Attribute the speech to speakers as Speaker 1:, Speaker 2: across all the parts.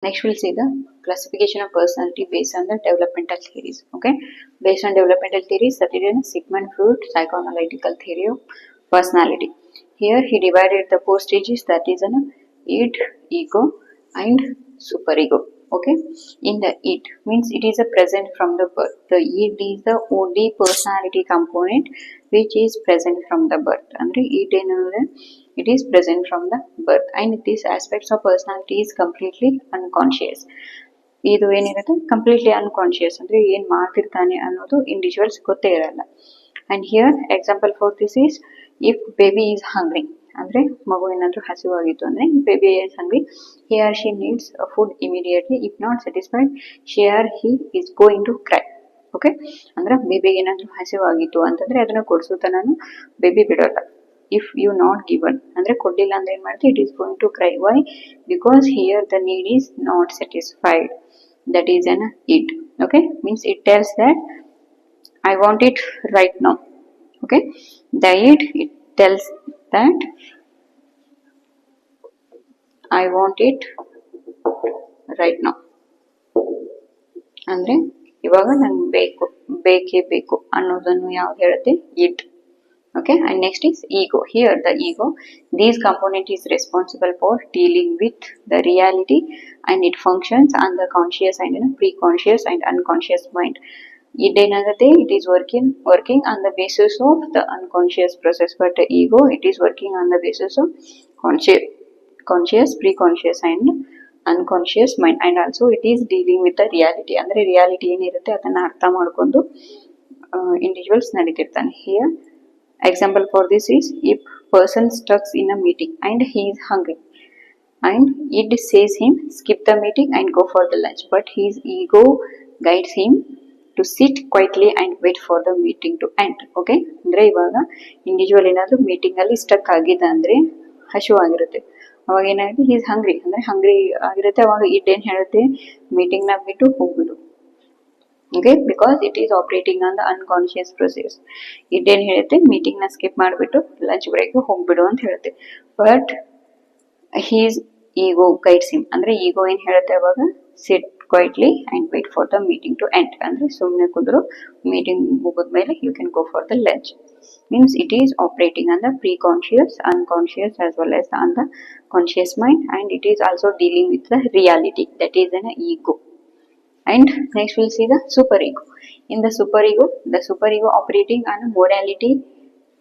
Speaker 1: Next, we'll see the classification of personality based on the developmental theories. Okay, based on developmental theories, that is in Sigmund Freud psychoanalytical theory of personality. Here, he divided the four stages, that is an id, ego, and superego. Okay, in the id means it is a present from the birth. The id is the only personality component which is present from the birth. Andre id enude it is present from the birth, and these aspects of personality is completely unconscious. ಇದು ಏನಿರುತ್ತೆ completely unconscious ಅಂದ್ರೆ ಏನ್ ಮಾಡ್ತಿರ್ತಾನೆ ಅನ್ನೋದು individuals ಗೊತ್ತೇ ಇರಲ್ಲ. And here example for this is if baby is hungry ಅಂದ್ರೆ ಮಗು ಏನಾದ್ರೂ ಹಸಿವಾಗಿತ್ತು ಅಂದ್ರೆ baby is hungry, he or she needs food immediately, if not satisfied she or he is going to cry. Okay, ಅಂದ್ರೆ ಬೇಬಿಗೆ ಏನಾದ್ರೂ ಹಸಿವಾಗಿತ್ತು ಅಂತಂದ್ರೆ ಅದನ್ನ ಕೊಡ್ಸುತ್ತ ನಾನು ಬೇಬಿ ಬಿಡೋಲ್ಲ. If you not given andre kodilla andre en ಮಾಡುತ್ತೆ, it is going to cry. Why? Because here the need is not satisfied. That is an it. Okay, means it tells that I want it right now. Okay, the it tells that I want it right now. ಅಂದ್ರೆ ಇವಾಗ ನಂಗೆ ಬೇಕೇ ಬೇಕು ಅನ್ನೋದನ್ನು ಯಾವ್ದು ಹೇಳುತ್ತೆ? It. Okay, and next is ego. Here the ego, this component is responsible for dealing with the reality, and it functions on the conscious and pre-conscious and unconscious mind. It is working on the basis of the unconscious process, but the ego, it is working on the basis of conscious, pre-conscious and unconscious mind, and also it is dealing with the reality. Andre reality ಏನಿರುತ್ತೆ ಅದನ್ನ ಅರ್ಥ ಮಾಡ್ಕೊಂಡು individuals ನಡೀತಿರ್ತಾನೆ. Here example for this is if person stuck in a meeting and he is hungry and it says him skip the meeting and go for the lunch, but his ego guides him to sit quietly and wait for the meeting to end. Okay, ಅಂದ್ರೆ ಇವಾಗ individual ಏನಾದರೂ meeting ಅಲ್ಲಿ stuck ಆಗಿದೆ ಅಂದ್ರೆ ಹಸಿವಾಗಿರುತ್ತೆ, ಅವಾಗ ಏನಾಗುತ್ತೆ he is ಹಂಗ್ರಿ ಅಂದ್ರೆ ಹಂಗ್ರಿ ಆಗಿರುತ್ತೆ, ಅವಾಗ ಇಟ್ ಏನ್ ಹೇಳುತ್ತೆ ಮೀಟಿಂಗ್ ನ ಬಿಟ್ಟು ಹೋಗ್ಬಿಡು. Okay, because it is operating on the unconscious process. ಇದೇನು ಹೇಳುತ್ತೆ ಮೀಟಿಂಗ್ ನ ಸ್ಕಿಪ್ ಮಾಡಿಬಿಟ್ಟು ಲಂಚ್ ಬ್ರೇಕ್ ಹೋಗ್ಬಿಡು ಅಂತ ಹೇಳುತ್ತೆ. But he's ego guides him ಅಂದ್ರೆ ಈಗೋ ಏನ್ ಹೇಳುತ್ತೆ ಅವಾಗ sit quietly and wait for the meeting to end ಅಂದ್ರೆ ಸುಮ್ಮನೆ ಕುಂದ್ರು ಮೀಟಿಂಗ್ ಮುಗಿದ್ಮೇಲೆ you can go for the lunch. Means it is operating on the pre-conscious, unconscious as well as on the conscious mind, and it is also dealing with the reality, that is an ego. And next we'll see the superego. In the superego operating on a morality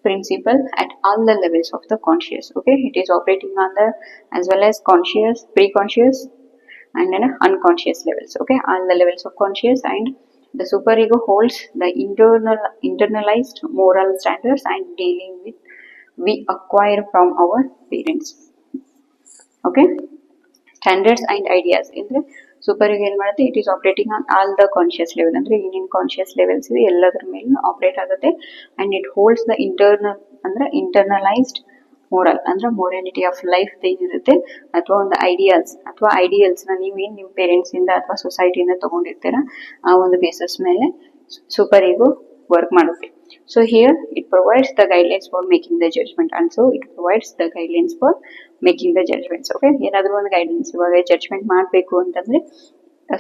Speaker 1: principle at all the levels of the conscious. Okay, it is operating on the as well as conscious, pre-conscious and then unconscious levels. Okay, all the levels of conscious, and the superego holds the internalized moral standards and dealing with we acquire from our parents. Okay, standards and ideas. In the superego ಏನು ಮಾಡುತ್ತೆ, it is operating on all the conscious level ಅಂದ್ರೆ ಏನೇನು conscious levels ಇದೆ ಎಲ್ಲದರ ಮೇಲೂ operate ಆಗುತ್ತೆ. And it holds the internalised moral ಅಂದ್ರೆ morality of life ಏನಿರುತ್ತೆ ಅಥವಾ ಒಂದು ಐಡಿಯಲ್ಸ್ ನ ನೀವೇನು ನಿಮ್ಮ ಪೇರೆಂಟ್ಸ್ ಇಂದ ಅಥವಾ ಸೊಸೈಟಿಯಿಂದ ತಗೊಂಡಿರ್ತೀರಾ ಆ ಒಂದು ಬೇಸಿಸ್ ಮೇಲೆ ಸೂಪರ್ ಈಗೋ ವರ್ಕ್ ಮಾಡುತ್ತೆ. So here it provides the guidelines for making the judgment, and so it provides the guidelines for making the judgments. Okay, ಏನಾದರೂ ಒಂದು ಗೈಡೆನ್ಸ್ ಇವಾಗ ಜಡ್ಜ್ಮೆಂಟ್ ಮಾಡಬೇಕು ಅಂತಂದ್ರೆ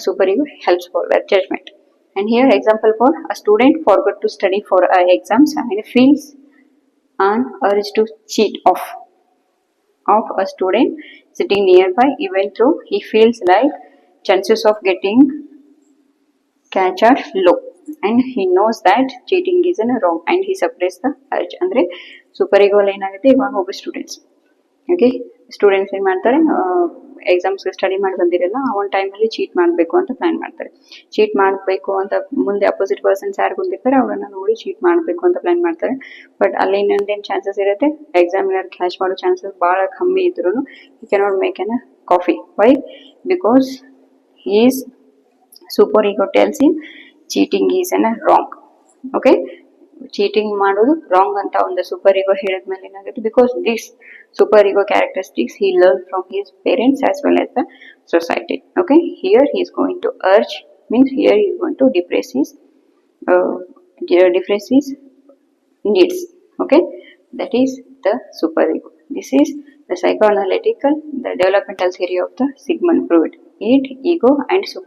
Speaker 1: super ego helps for that judgment. And here example for a student forgot to study for exams and feels an urge to cheat of a student sitting nearby, even though he feels like chances of getting catch are low, and he knows that cheating is wrong and he suppress the urge. ಅಂದ್ರೆ super ಈಗೋ ಏನಾಗುತ್ತೆ ಇವಾಗ ಒಬ್ಬ students ಏನ್ ಮಾಡ್ತಾರೆ exams study ಮಾಡಿ ಬಂದಿರಲ್ಲ ಆ ಒಂದು ಟೈಮಲ್ಲಿ ಚೀಟ್ ಮಾಡಬೇಕು ಅಂತ ಪ್ಲಾನ್ ಮಾಡ್ತಾರೆ. ಚೀಟ್ ಮಾಡಬೇಕು ಅಂತ ಮುಂದೆ ಅಪೋಸಿಟ್ ಪರ್ಸನ್ಸ್ ಯಾರು ಬಂದಿರ್ತಾರೆ ಅವ್ರನ್ನ ನೋಡಿ ಚೀಟ್ ಮಾಡಬೇಕು ಅಂತ ಪ್ಲಾನ್ ಮಾಡ್ತಾರೆ. ಬಟ್ ಅಲ್ಲಿ ಇನ್ನೊಂದೇನು ಚಾನ್ಸಸ್ ಇರುತ್ತೆ, ಎಕ್ಸಾಮಿನರ್ ಕ್ಯಾಚ್ ಮಾಡೋ ಚಾನ್ಸಸ್ ಭಾಳ ಕಮ್ಮಿ ಇದ್ರೂ he cannot make an coffee. Why? Because is super ego tells him cheating is wrong. Okay, cheating ಮಾಡೋದು ರಾಂಗ್ ಅಂತ ಒಂದು ಸೂಪರ್ ಈಗೋ ಹೇಳಿದ್ಮೇಲೆ ಏನಾಗುತ್ತೆ, because this super ego characteristics he learned from his parents as well as the society. Okay, here he is going to urge, means here he is going to depress his needs. Okay, that is the super ego. This is the psychoanalytical, the developmental theory of the Sigmund Freud. id, ego and super